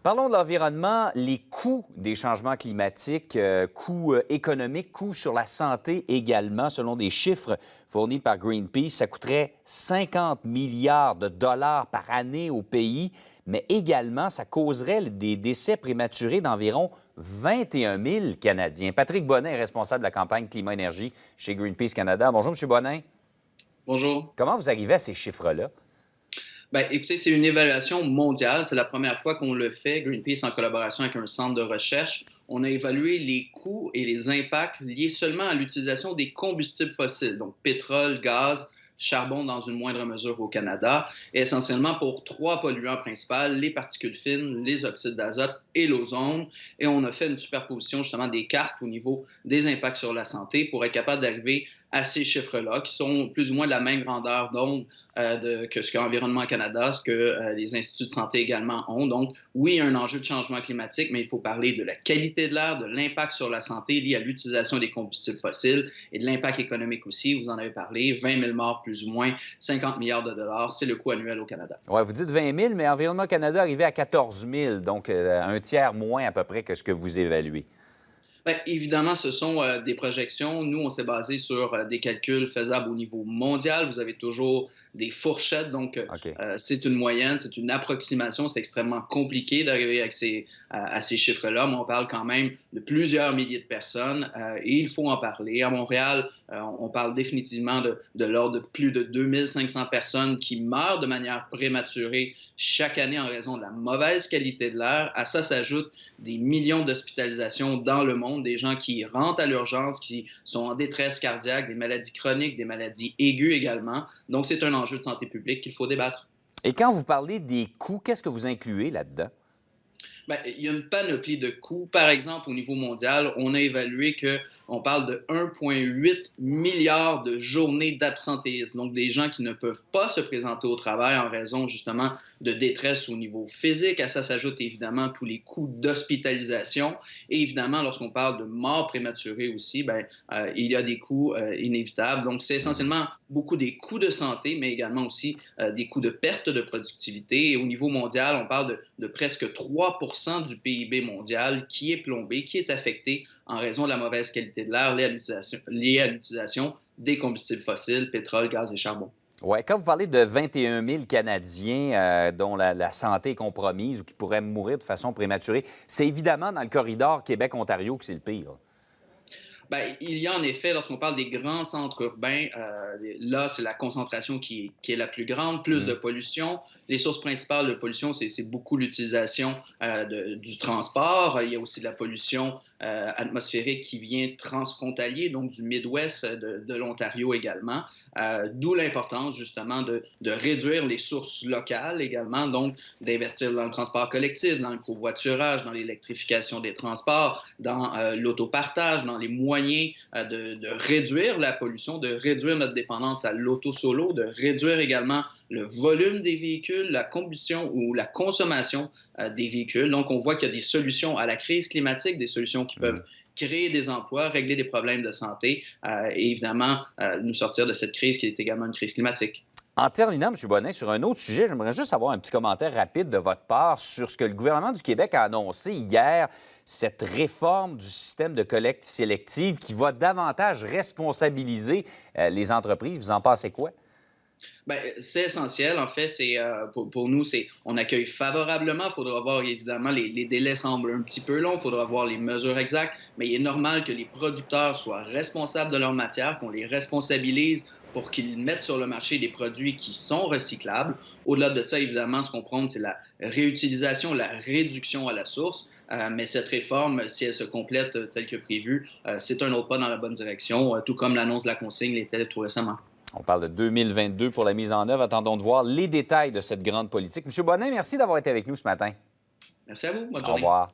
Parlons de l'environnement, les coûts des changements climatiques, coûts économiques, coûts sur la santé également. Selon des chiffres fournis par Greenpeace, ça coûterait 50 milliards de dollars par année au pays, mais également, ça causerait des décès prématurés d'environ 21 000 Canadiens. Patrick Bonnin est responsable de la campagne Climat-Énergie chez Greenpeace Canada. Bonjour, M. Bonnin. Bonjour. Comment vous arrivez à ces chiffres-là? Bien, écoutez, c'est une évaluation mondiale. C'est la première fois qu'on le fait, Greenpeace, en collaboration avec un centre de recherche. On a évalué les coûts et les impacts liés seulement à l'utilisation des combustibles fossiles, donc pétrole, gaz, charbon dans une moindre mesure au Canada, et essentiellement pour trois polluants principaux, les particules fines, les oxydes d'azote et l'ozone. Et on a fait une superposition justement des cartes au niveau des impacts sur la santé pour être capable d'arriver à ces chiffres-là, qui sont plus ou moins de la même grandeur d'onde que ce qu'Environnement Canada, ce que les instituts de santé également ont. Donc, oui, il y a un enjeu de changement climatique, mais il faut parler de la qualité de l'air, de l'impact sur la santé lié à l'utilisation des combustibles fossiles et de l'impact économique aussi. Vous en avez parlé, 20 000 morts plus ou moins, 50 milliards de dollars, c'est le coût annuel au Canada. Oui, vous dites 20 000, mais Environnement Canada arrivait à 14 000, donc un tiers moins à peu près que ce que vous évaluez. Bien, évidemment, ce sont des projections. Nous, on s'est basé sur des calculs faisables au niveau mondial. Vous avez toujours des fourchettes, donc OK. c'est une moyenne, c'est une approximation. C'est extrêmement compliqué d'arriver à ces chiffres-là, mais on parle quand même de plusieurs milliers de personnes et il faut en parler. À Montréal, on parle définitivement de l'ordre de plus de 2500 personnes qui meurent de manière prématurée chaque année en raison de la mauvaise qualité de l'air. À ça s'ajoutent des millions d'hospitalisations dans le monde, des gens qui rentrent à l'urgence, qui sont en détresse cardiaque, des maladies chroniques, des maladies aiguës également. Donc, c'est un enjeu de santé publique qu'il faut débattre. Et quand vous parlez des coûts, qu'est-ce que vous incluez là-dedans? Bien, il y a une panoplie de coûts. Par exemple, au niveau mondial, on a évalué qu'on parle de 1,8 milliard de journées d'absentéisme. Donc, des gens qui ne peuvent pas se présenter au travail en raison justement de détresse au niveau physique. À ça s'ajoutent évidemment tous les coûts d'hospitalisation. Et évidemment, lorsqu'on parle de mort prématurée aussi, bien, il y a des coûts inévitables. Donc, c'est essentiellement beaucoup des coûts de santé, mais également aussi des coûts de perte de productivité. Et au niveau mondial, on parle de presque 3 du PIB mondial qui est plombé, qui est affecté en raison de la mauvaise qualité de l'air liée à l'utilisation des combustibles fossiles, pétrole, gaz et charbon. Oui, quand vous parlez de 21 000 Canadiens dont la santé est compromise ou qui pourraient mourir de façon prématurée, c'est évidemment dans le corridor Québec-Ontario que c'est le pire. Bien, il y a en effet, lorsqu'on parle des grands centres urbains, là, c'est la concentration qui est la plus grande, plus de pollution. Les sources principales de pollution, c'est beaucoup l'utilisation du transport. Il y a aussi de la pollution atmosphérique qui vient transfrontalier, donc du Midwest, de l'Ontario également. D'où l'importance, justement, de réduire les sources locales également, donc d'investir dans le transport collectif, dans le covoiturage, dans l'électrification des transports, dans l'autopartage, dans les moyens de réduire la pollution, de réduire notre dépendance à l'auto-solo, de réduire également le volume des véhicules, la combustion ou la consommation des véhicules. Donc, on voit qu'il y a des solutions à la crise climatique, des solutions qui peuvent créer des emplois, régler des problèmes de santé et évidemment nous sortir de cette crise qui est également une crise climatique. En terminant, M. Bonnin, sur un autre sujet, j'aimerais juste avoir un petit commentaire rapide de votre part sur ce que le gouvernement du Québec a annoncé hier, cette réforme du système de collecte sélective qui va davantage responsabiliser les entreprises. Vous en pensez quoi? Bien, c'est essentiel. En fait, pour nous, on accueille favorablement. Il faudra voir, évidemment, les délais semblent un petit peu longs. Il faudra voir les mesures exactes. Mais il est normal que les producteurs soient responsables de leur matière, qu'on les responsabilise pour qu'ils mettent sur le marché des produits qui sont recyclables. Au-delà de ça, évidemment, ce qu'on prône, c'est la réutilisation, la réduction à la source. Mais cette réforme, si elle se complète telle que prévue, c'est un autre pas dans la bonne direction, tout comme l'annonce de la consigne l'était tout récemment. On parle de 2022 pour la mise en œuvre. Attendons de voir les détails de cette grande politique. M. Bonnin, merci d'avoir été avec nous ce matin. Merci à vous. Bonne Au journée. revoir.